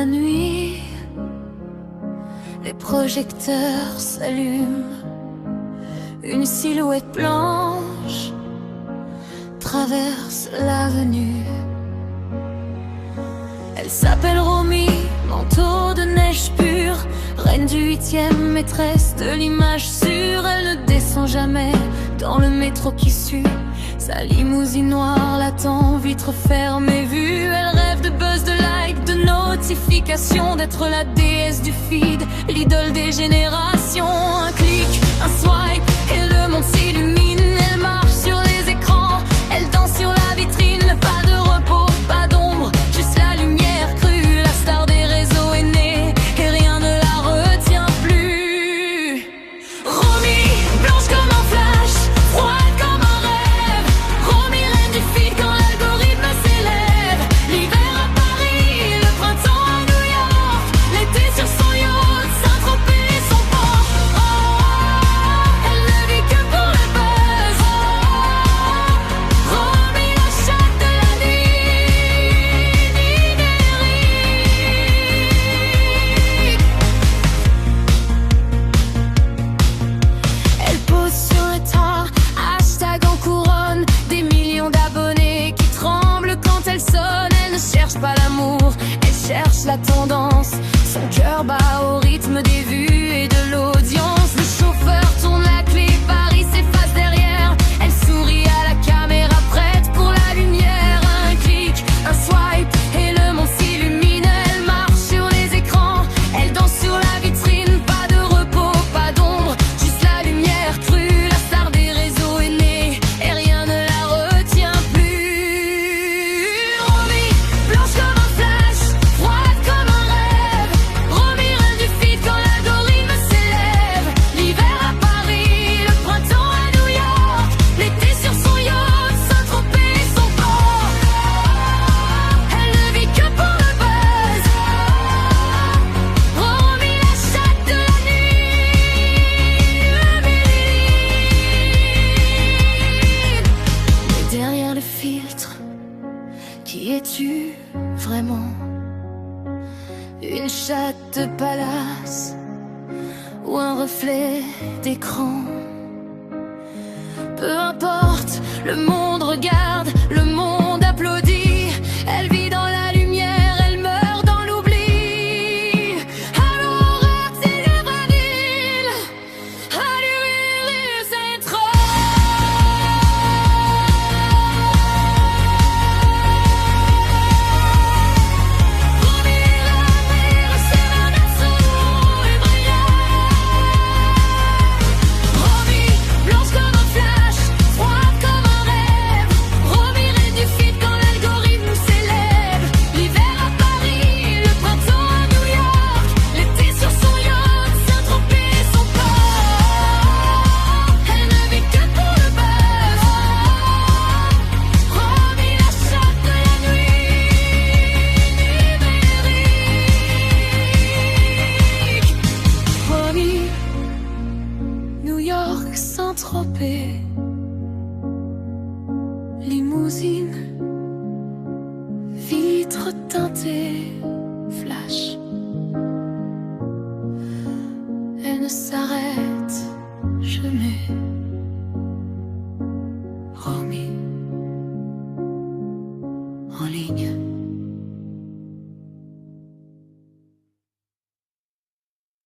la nuit, les projecteurs s'allument. Une silhouette blanche traverse l'avenue. Elle s'appelle Romy, manteau de neige pure, reine du 8e, maîtresse de l'image sûre. Elle ne descend jamais dans le métro qui suit. Sa limousine noire l'attend, vitre fermée vue. Elle rêve de buzz, de likes, de notifications, d'être la déesse du feed, l'idole des générations. Un clic, un swipe et le monde s'illumine. Elle marche sur les écrans, elle danse sur la vitrine. Pas de repos, pas d'ombre, juste la lumière crue. La star des réseaux est née et rien ne la retient plus. Romy, blanche comme un flash, froide comme un rêve. Romy, reine du feed quand l'algorithme s'élève. L'hiver à Paris, le printemps à New York, l'été sur son yacht, Saint-Tropez et son port. Oh, elle ne vit que pour le buzz. Romy, la chatte de la nuit numérique. Elle pose sur le toit, hashtag en couronne, des millions d'abonnés qui tremblent quand elle sonne. Elle ne cherche pas l'amour, elle cherche la tendance. Son cœur bat au rythme des vues et de l'audience. Le chauffeur tourne la clé, Paris s'efface derrière. Elle sourit à la caméra, prête pour la lumière. Un clic, un swipe et le monde s'illumine. Elle marche sur les écrans, elle danse sur la vitrine. Pas de repos, pas d'ombre, juste la lumière crue. La star des réseaux est née et rien ne la retient plus. Romy, blanche comme un flash, froide comme un rêve. Romy, reine du feed quand l'algorithme s'élève. L'hiver à Paris, le printemps à New York, l'été sur son yacht, Saint-Tropez et son port. Elle ne vit que pour le buzz. Romy, la chatte de la nuit numérique. Mais derrière le filtre, qui es-tu vraiment? Une chatte de palace ou un reflet d'écran? Peu importe, le monde regarde, le monde applaudit. Elle vit dans la lumière, elle meurt dans l'oubli. Alors arrête les vraies villes, allure c'est trop. Romy, la mer, c'est un berceau effrayant. Romy, blanche comme un flash, froide comme un rêve. Romy, reine du feed quand l'algorithme s'élève. L'hiver à Paris, le printemps à New York, l'été sur son yacht, Saint-Tropez et son port. Elle ne vit que pour le buzz. Romy, la chatte de la nuit numérique. Romy, New York, Saint-Tropez, limousine, vitre teintée, flash. Elle ne s'arrête jamais. Romy.